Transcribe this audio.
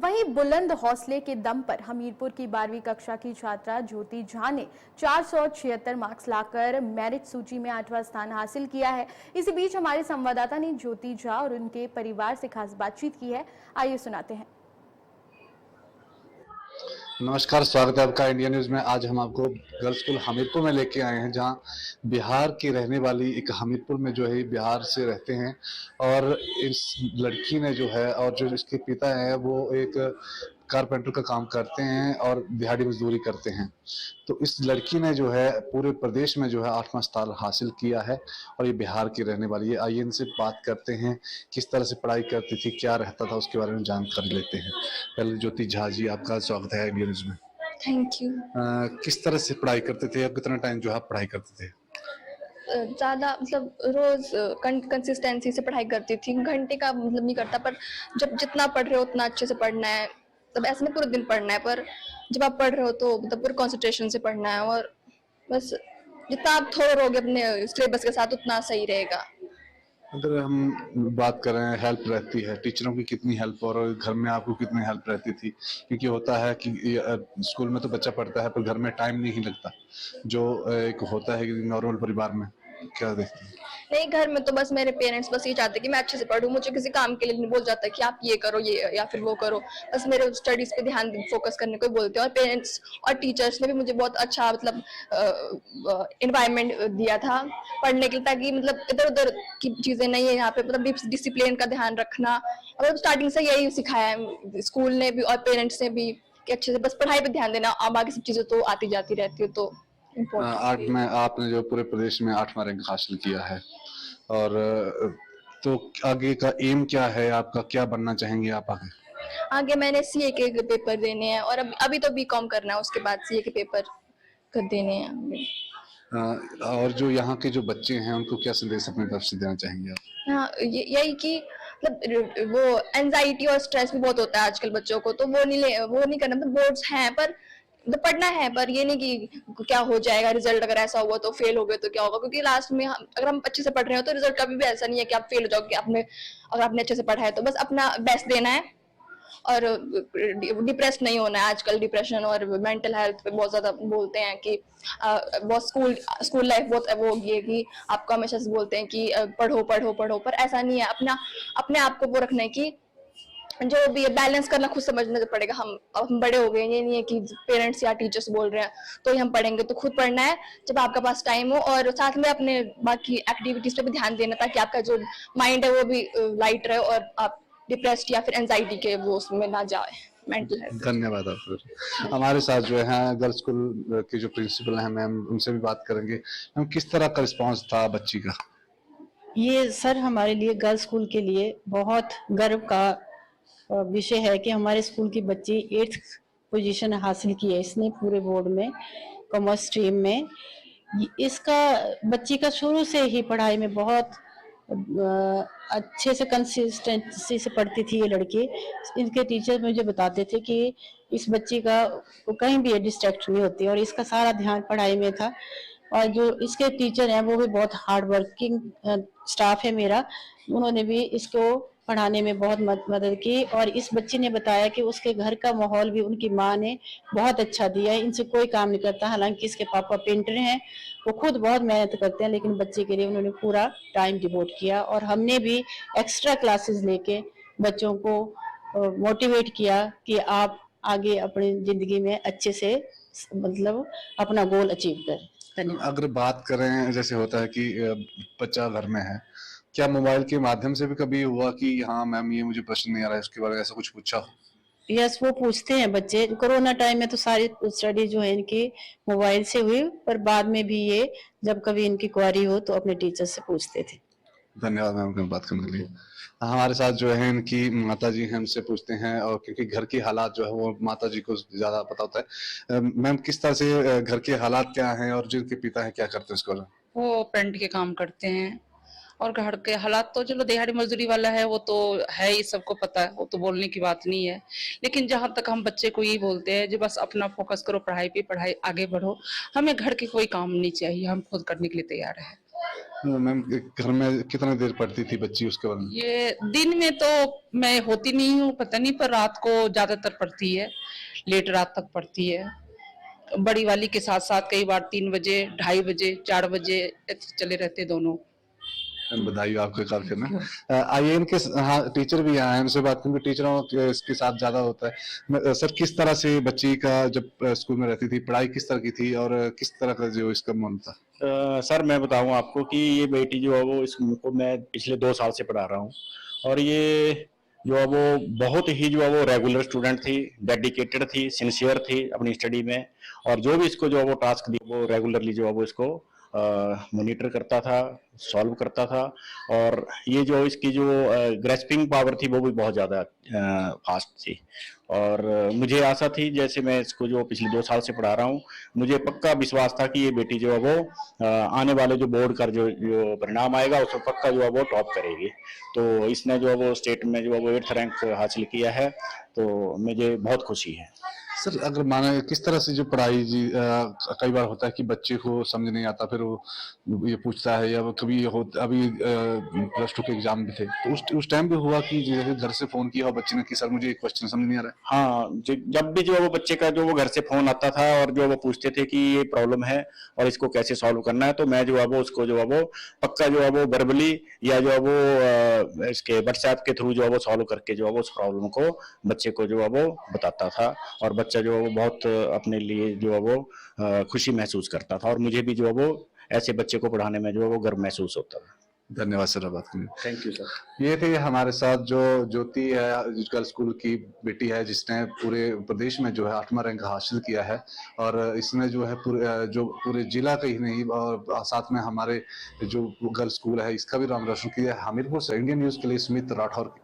वहीं बुलंद हौसले के दम पर हमीरपुर की 12वीं कक्षा की छात्रा ज्योति झा ने 476 मार्क्स लाकर मेरिट सूची में 8वां स्थान हासिल किया है। इसी बीच हमारे संवाददाता ने ज्योति झा और उनके परिवार से खास बातचीत की है। आइए सुनाते हैं। नमस्कार, स्वागत है आपका इंडिया न्यूज में। आज हम आपको गर्ल्स स्कूल हमीरपुर में लेके आए हैं, जहां बिहार की रहने वाली एक हमीरपुर में जो है बिहार से रहते हैं और इस लड़की ने जो है और जो इसके पिता है वो एक कारपेंटर का काम करते हैं और दिहाड़ी मजदूरी करते हैं। तो इस लड़की ने जो है पूरे प्रदेश में जो है 8वां स्थान हासिल किया है और ये बिहार की रहने वाली है। आइए इनसे बात करते हैं, किस तरह से पढ़ाई करती थी, क्या रहता था, उसके बारे में जानकारी लेते हैं। पहले ज्योति झा जी, आपका स्वागत है इंडिया न्यूज में। Thank you. किस तरह से पढ़ाई करते थे, कितना टाइम जो है आप पढ़ाई करते थे? ज़्यादा मतलब रोज कंसिस्टेंसी से पढ़ाई करती थी। घंटे का मतलब नहीं करता, पर जब जितना पढ़ रहे हो उतना अच्छे से पढ़ना है। तब ऐसे नहीं पूरे दिन पढ़ना है, पर जब आप पढ़ रहे हो तो मतलब पूरे कंसंट्रेशन से पढ़ना है और बस जितना आप थोड़ा रहोगे अपने सिलेबस के साथ उतना सही रहेगा। अगर हम बात करें, हेल्प रहती है, टीचरों की कितनी हेल्प और घर में आपको कितनी हेल्प रहती थी? क्योंकि होता है कि स्कूल में तो बच्चा पढ़ता है पर घर में टाइम नहीं लगता, जो एक होता है कि नॉर्मल परिवार में। क्या देखते हैं? नहीं, घर में तो बस मेरे पेरेंट्स बस ये चाहते कि मैं अच्छे से पढूं। मुझे किसी काम के लिए नहीं बोल जाता कि आप ये करो ये या फिर वो करो। बस मेरे स्टडीज पे ध्यान फोकस करने को बोलते हैं। और पेरेंट्स और टीचर्स ने भी मुझे बहुत अच्छा मतलब एनवायरनमेंट दिया था पढ़ने के लिए, ताकि मतलब इधर उधर की चीजें नहीं है यहाँ पे, मतलब डिसिप्लिन का ध्यान रखना। और स्टार्टिंग से यही सिखाया है स्कूल ने भी और पेरेंट्स ने भी कि अच्छे से बस पढ़ाई पे ध्यान देना। अब बाकी सब चीजें तो आती जाती रहती है। तो आठ में आपने जो पूरे प्रदेश में 8वां रैंक हासिल किया है और तो आगे का एम क्या है आपका, क्या बनना चाहेंगे आप आगे? आगे मैंने सीए के पेपर देने हैं और अभी तो बीकॉम करना है, उसके बाद सीए के पेपर कर देने हैं। और जो यहाँ के जो बच्चे हैं उनको क्या संदेश अपनी तरफ से देना चाहेंगे आप? हाँ, यही कि मतलब वो एंजाइटी और स्ट्रेस भी बहुत होता है आजकल बच्चों को, तो वो नहीं करना। मतलब बोर्ड्स हैं पर मतलब पढ़ना है, पर ये नहीं कि क्या हो जाएगा रिजल्ट, अगर ऐसा हुआ तो फेल हो गए तो क्या होगा। क्योंकि लास्ट में अगर हम अच्छे से पढ़ रहे हो तो रिजल्ट कभी भी ऐसा नहीं है कि आप फेल हो जाओगे। अगर आपने अच्छे से पढ़ा है तो बस अपना बेस्ट देना है और डिप्रेस नहीं होना है। आजकल डिप्रेशन और मेंटल हेल्थ पे बहुत ज्यादा बोलते हैं कि बहुत स्कूल लाइफ बहुत वो होगी है कि आपको हमेशा से बोलते हैं कि पढ़ो पढ़ो पढ़ो, पर ऐसा नहीं है। अपने आप को वो रखना है कि जो भी बैलेंस करना खुद समझना पड़ेगा। हम बड़े हो गए, ये नहीं है कि पेरेंट्स या टीचर्स बोल रहे हैं तो ही हम पढ़ेंगे। तो खुद पढ़ना है जब आपके पास टाइम हो, और साथ में अपने बाकी एक्टिविटीज पे भी ध्यान देना, ताकि आपका जो माइंड है वो भी लाइट रहे और आप डिप्रेस्ड या फिर एंजाइटी के वो उसमें ना जाए। Mental health. धन्यवाद आप। हमारे साथ जो है गर्ल्स स्कूल के जो प्रिंसिपल हैं मैम, उनसे भी बात करेंगे। मैम, किस तरह का रिस्पांस था बच्ची का? ये सर हमारे लिए गर्ल्स स्कूल के लिए बहुत गर्व का विषय है कि हमारे स्कूल की बच्ची 8th पोजीशन हासिल की है इसने पूरे बोर्ड में, कॉमर्स स्ट्रीम में। इसका बच्ची का शुरू से ही पढ़ाई में बहुत अच्छे से कंसिस्टेंसी से पढ़ती थी ये लड़की। इनके टीचर मुझे बताते थे कि इस बच्ची का कहीं भी डिस्ट्रैक्ट नहीं होती और इसका सारा ध्यान पढ़ाई में था। और जो इसके टीचर हैं वो भी बहुत हार्ड वर्किंग स्टाफ है मेरा, उन्होंने भी इसको पढ़ाने में बहुत मदद की। और इस बच्ची ने बताया कि उसके घर का माहौल भी उनकी माँ ने बहुत अच्छा दिया है, इनसे कोई काम नहीं करता। हालांकि इसके पापा पेंटर हैं, वो खुद बहुत मेहनत करते हैं, लेकिन बच्चे के लिए उन्होंने पूरा टाइम डिवोट किया। और हमने भी एक्स्ट्रा क्लासेस लेके बच्चों को मोटिवेट किया कि आप आगे अपनी जिंदगी में अच्छे से मतलब अपना गोल अचीव करें। धन्यवाद। अगर बात करें, जैसे होता है कि बच्चा घर में है, क्या मोबाइल के माध्यम से भी कभी हुआ कि हाँ मैम ये मुझे प्रश्न नहीं आ रहा है, इसके बारे में ऐसा कुछ पूछा हो? यस, वो पूछते हैं बच्चे। कोरोना टाइम में तो सारी स्टडी जो है इनकी मोबाइल से हुई, पर बाद में भी ये जब कभी इनकी क्वारी हो तो अपने टीचर से पूछते थे। धन्यवाद मैम बात करने के लिए। हमारे साथ जो है इनकी माता जी हैं, उनसे पूछते हैं, और क्योंकि घर की हालात जो है वो माता जी को ज्यादा पता होता है। मैम, किस तरह से घर के हालात क्या हैं और जिनके पिता हैं क्या करते हैं इसको? वो पेंट के काम करते हैं और घर के हालात तो चलो दिहाड़ी मजदूरी वाला है, वो तो है ही, सबको पता है, वो तो बोलने की बात नहीं है। लेकिन जहां तक हम बच्चे को ये बोलते हैं जो बस अपना फोकस करो पढ़ाई पे, पढ़ाई आगे बढ़ो, हमें घर के कोई काम नहीं चाहिए, हम खुद करने के लिए तैयार है। मैम घर में कितने देर पढ़ती थी बच्ची, उसके बारे में? ये दिन में तो मैं होती नहीं हूँ, पता नहीं, पर रात को ज्यादातर पढ़ती है, लेट रात तक पढ़ती है। बड़ी वाली के साथ साथ कई बार 3 बजे, 2:30 बजे, 4 बजे ऐसे चले रहते दोनों। मैम बधाई हो आपके कार्यक्रम में। आइए इनके हाँ टीचर भी आए हैं, उनसे बात करेंगे। टीचरों के इसके साथ ज्यादा होता है। सर किस तरह से बच्ची का जब स्कूल में रहती थी पढ़ाई किस तरह की थी और किस तरह का जो इसका मन था? सर मैं बताऊं आपको कि ये बेटी जो है वो इसको मैं पिछले 2 साल से पढ़ा रहा हूँ और ये जो है वो बहुत ही जो है वो रेगुलर स्टूडेंट थी, डेडिकेटेड थी, सिंसियर थी अपनी स्टडी में और जो भी इसको जो है वो टास्क दी वो रेगुलरली जो है वो इसको मॉनिटर करता था, सॉल्व करता था और ये जो इसकी जो ग्रेस्पिंग पावर थी वो भी बहुत ज़्यादा फास्ट थी और मुझे आशा थी, जैसे मैं इसको जो पिछले 2 साल से पढ़ा रहा हूँ, मुझे पक्का विश्वास था कि ये बेटी जो है वो आने वाले जो बोर्ड का जो परिणाम आएगा उसमें पक्का जो है वो टॉप करेगी। तो इसने जो है वो स्टेट में जो है वो 8th रैंक हासिल किया है, तो मुझे बहुत खुशी है। सर अगर माना किस तरह से जो पढ़ाई जी कई बार होता है कि बच्चे को समझ नहीं आता, फिर वो ये पूछता है या वो कभी ये हो अभी +2 के एग्जाम भी थे तो उस टाइम भी हुआ कि जैसे घर से फोन किया और बच्चे ने कि सर मुझे एक क्वेश्चन समझ नहीं आ रहा है? हाँ, जब भी जो है वो बच्चे का जो वो घर से फोन आता था और जो वो पूछते थे कि ये प्रॉब्लम है और इसको कैसे सॉल्व करना है, तो मैं जो है वो उसको जो है वो पक्का जो है वो वर्बली या जो है वो इसके व्हाट्सएप के थ्रू जो है वो सॉल्व करके जो है वो उस प्रॉब्लम को बच्चे को जो है वो बताता था और बच्चा जो है वो बहुत अपने लिए जो है वो खुशी महसूस करता था और मुझे भी जो है वो ऐसे बच्चे को पढ़ाने में जो है वो गर्व महसूस होता था। धन्यवाद सर बात करने। Thank you sir. ये थे हमारे साथ जो ज्योति है, गर्ल्स स्कूल की बेटी है जिसने पूरे प्रदेश में जो है 8वां रैंक हासिल किया है और इसने जो है पूरे जिला का ही नहीं और साथ में हमारे जो गर्ल्स स्कूल है इसका भी नाम रोशन किया है। हमीरपुर से इंडियन न्यूज के लिए स्मित राठौर।